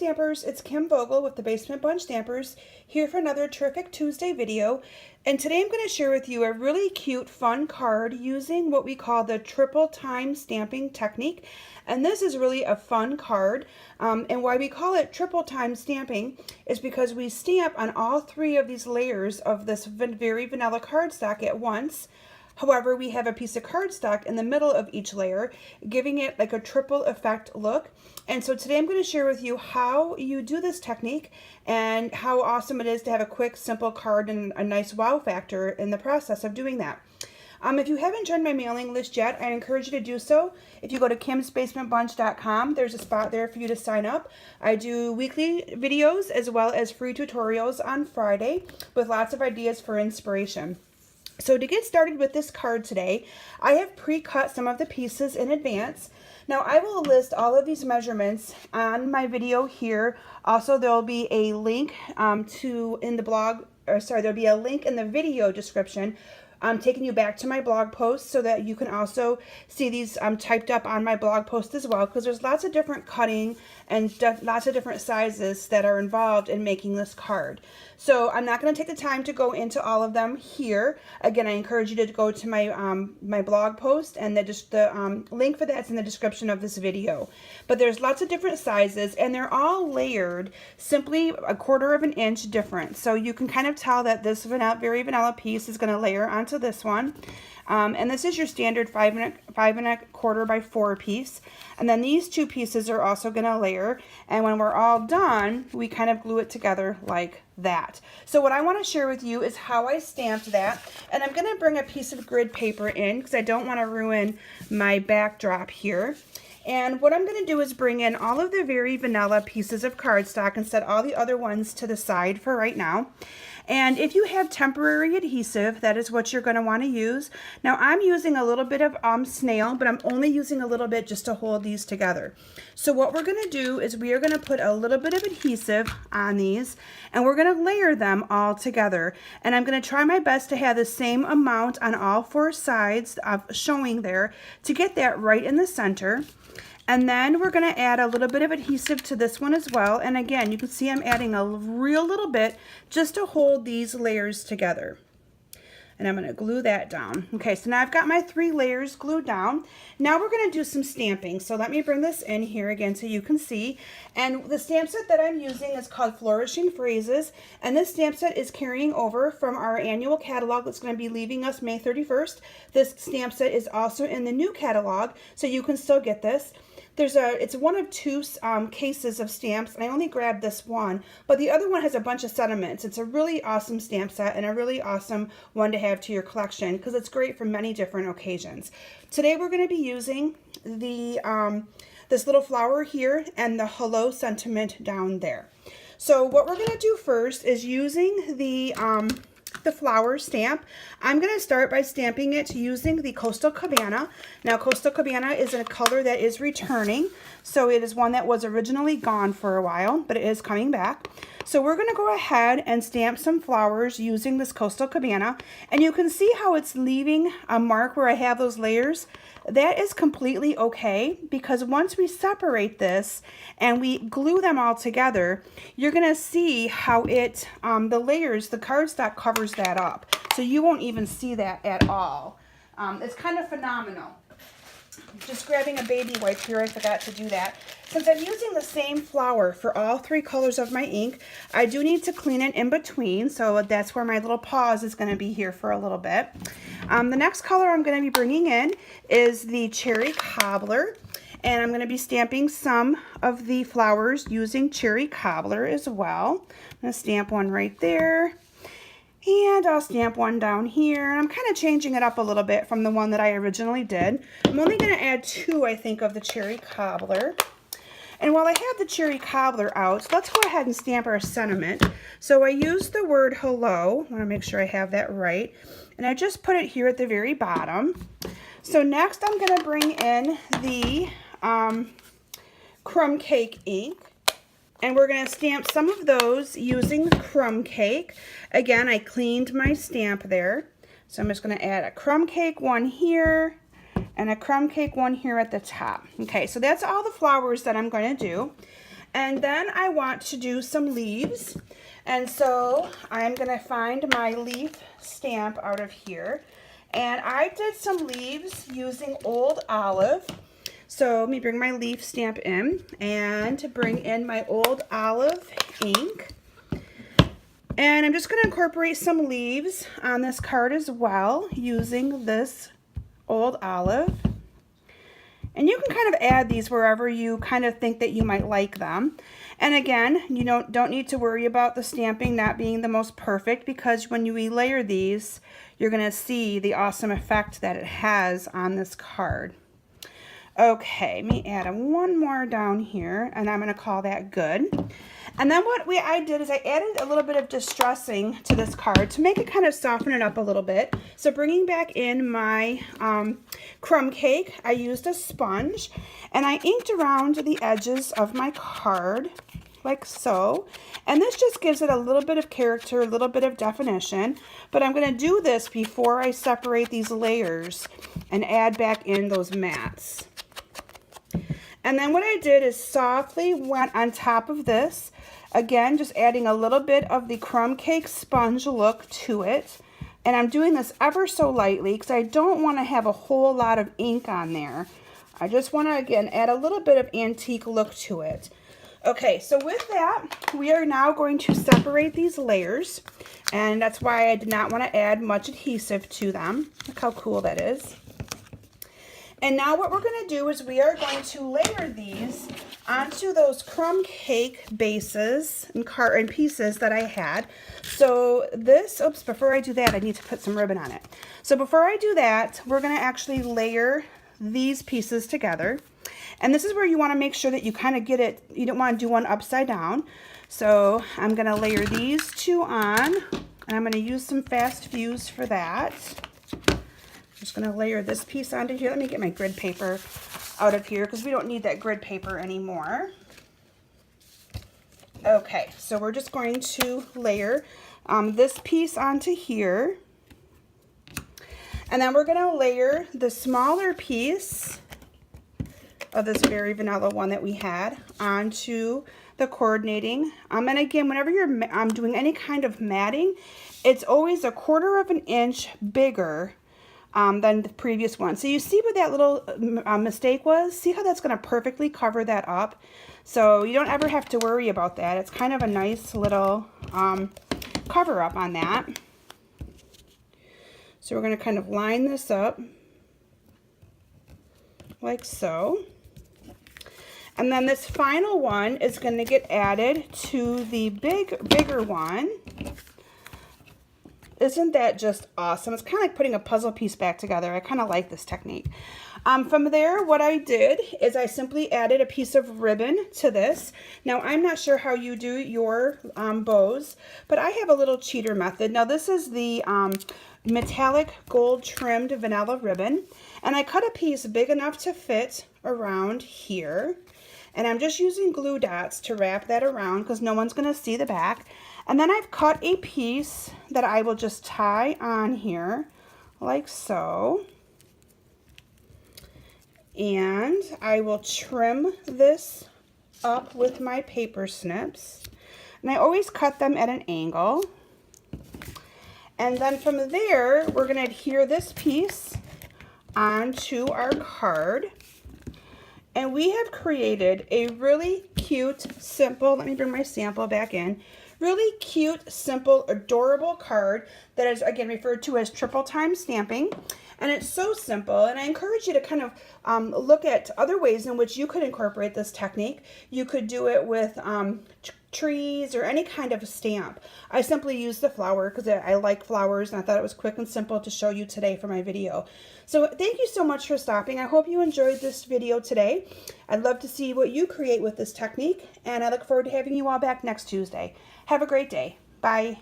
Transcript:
Stampers, it's Kim Vogel with the Basement Bunch Stampers here for another terrific Tuesday video. And today I'm going to share with you a really cute, fun card using what we call the triple time stamping technique. And this is really a fun card. And why we call it triple time stamping is because we stamp on all three of these layers of this very vanilla cardstock at once. However, we have a piece of cardstock in the middle of each layer, giving it like a triple effect look. And so today I'm going to share with you how you do this technique and how awesome it is to have a quick, simple card and a nice wow factor in the process of doing that. If you haven't joined my mailing list yet, I encourage you to do so. If you go to kimsbasementbunch.com, there's a spot there for you to sign up. I do weekly videos as well as free tutorials on Friday with lots of ideas for inspiration. So to get started with this card today, I have pre-cut some of the pieces in advance. Now I will list all of these measurements on my video here. Also, there will be a link there'll be a link in the video description taking you back to my blog post so that you can also see these typed up on my blog post as well, because there's lots of different cutting and lots of different sizes that are involved in making this card. So I'm not going to take the time to go into all of them here. Again, I encourage you to go to my my blog post, and the link for that's in the description of this video. But there's lots of different sizes, and they're all layered simply a 1/4 of an inch different. So you can kind of tell that this very vanilla piece is going to layer onto this one. And this is your standard 5 1/4 by 4 piece. And then these two pieces are also going to layer. And when we're all done, we kind of glue it together like that. So what I want to share with you is how I stamped that. And I'm going to bring a piece of grid paper in because I don't want to ruin my backdrop here. And what I'm going to do is bring in all of the very vanilla pieces of cardstock and set all the other ones to the side for right now. And if you have temporary adhesive, that is what you're going to want to use. Now I'm using a little bit of snail, but I'm only using a little bit just to hold these together. So what we're going to do is we are going to put a little bit of adhesive on these, and we're going to layer them all together. And I'm going to try my best to have the same amount on all 4 sides showing there to get that right in the center. And then we're going to add a little bit of adhesive to this one as well. And again, you can see I'm adding a real little bit just to hold these layers together. And I'm going to glue that down. Okay, so now I've got my 3 layers glued down. Now we're going to do some stamping. So let me bring this in here again so you can see. And the stamp set that I'm using is called Flourishing Phrases. And this stamp set is carrying over from our annual catalog that's going to be leaving us May 31st. This stamp set is also in the new catalog, so you can still get this. It's one of 2 cases of stamps, and I only grabbed this one, but the other one has a bunch of sentiments. It's a really awesome stamp set and a really awesome one to have to your collection because it's great for many different occasions. Today we're going to be using this little flower here and the hello sentiment down there. So what we're going to do first is using the flower stamp. I'm going to start by stamping it using the Coastal Cabana. Now Coastal Cabana is a color that is returning, so it is one that was originally gone for a while, but it is coming back. So we're going to go ahead and stamp some flowers using this Coastal Cabana, and you can see how it's leaving a mark where I have those layers. That is completely okay, because once we separate this and we glue them all together, you're going to see how the layers, the cardstock covers that up. So you won't even see that at all. It's kind of phenomenal. Just grabbing a baby wipe here, I forgot to do that. Since I'm using the same flower for all 3 colors of my ink, I do need to clean it in between, so that's where my little pause is going to be here for a little bit. The next color I'm going to be bringing in is the Cherry Cobbler, and I'm going to be stamping some of the flowers using Cherry Cobbler as well. I'm going to stamp one right there. And I'll stamp one down here. And I'm kind of changing it up a little bit from the one that I originally did. I'm only going to add 2, I think, of the Cherry Cobbler. And while I have the Cherry Cobbler out, let's go ahead and stamp our sentiment. So I used the word hello. I want to make sure I have that right. And I just put it here at the very bottom. So next I'm going to bring in the Crumb Cake ink. And we're going to stamp some of those using Crumb Cake. Again, I cleaned my stamp there. So I'm just going to add a Crumb Cake one here and a Crumb Cake one here at the top. Okay, so that's all the flowers that I'm going to do. And then I want to do some leaves. And so I'm going to find my leaf stamp out of here. And I did some leaves using Old Olive. So let me bring my leaf stamp in and bring in my Old Olive ink. And I'm just going to incorporate some leaves on this card as well using this Old Olive. And you can kind of add these wherever you kind of think that you might like them. And again, you don't need to worry about the stamping not being the most perfect, because when you layer these, you're going to see the awesome effect that it has on this card. Okay, let me add one more down here, and I'm going to call that good. And then what I did is I added a little bit of distressing to this card to make it kind of soften it up a little bit. So bringing back in my crumb cake, I used a sponge, and I inked around the edges of my card like so. And this just gives it a little bit of character, a little bit of definition. But I'm going to do this before I separate these layers and add back in those mats. And then what I did is softly went on top of this, again just adding a little bit of the crumb cake sponge look to it. And I'm doing this ever so lightly because I don't want to have a whole lot of ink on there. I just want to again add a little bit of antique look to it. Okay, so with that, we are now going to separate these layers, and that's why I did not want to add much adhesive to them. Look how cool that is. And now what we're going to do is we are going to layer these onto those crumb cake bases and pieces that I had. So this, oops, before I do that, I need to put some ribbon on it. So before I do that, we're going to actually layer these pieces together. And this is where you want to make sure that you kind of get it, you don't want to do one upside down. So I'm going to layer these two on, and I'm going to use some fast fuse for that. I'm just going to layer this piece onto here. Let me get my grid paper out of here because we don't need that grid paper anymore. Okay, so we're just going to layer this piece onto here. And then we're going to layer the smaller piece of this very vanilla one that we had onto the coordinating. And again, whenever you're doing any kind of matting, it's always 1/4 of an inch bigger than the previous one. So you see what that little mistake was? See how that's going to perfectly cover that up? So you don't ever have to worry about that. It's kind of a nice little cover up on that. So we're going to kind of line this up like so. And then this final one is going to get added to the bigger one. Isn't that just awesome? It's kind of like putting a puzzle piece back together. I kind of like this technique. From there, what I did is I simply added a piece of ribbon to this. Now, I'm not sure how you do your bows, but I have a little cheater method. Now, this is the metallic gold trimmed vanilla ribbon, and I cut a piece big enough to fit around here. And I'm just using glue dots to wrap that around because no one's going to see the back. And then I've cut a piece that I will just tie on here like so. And I will trim this up with my paper snips. And I always cut them at an angle. And then from there, we're going to adhere this piece onto our card. And we have created a really cute, simple, let me bring my sample back in, really cute, simple, adorable card that is, again, referred to as triple time stamping. And it's so simple, and I encourage you to kind of look at other ways in which you could incorporate this technique. You could do it with trees or any kind of stamp. I simply use the flower because I like flowers, and I thought it was quick and simple to show you today for my video. So thank you so much for stopping. I hope you enjoyed this video today. I'd love to see what you create with this technique, and I look forward to having you all back next Tuesday. Have a great day. Bye.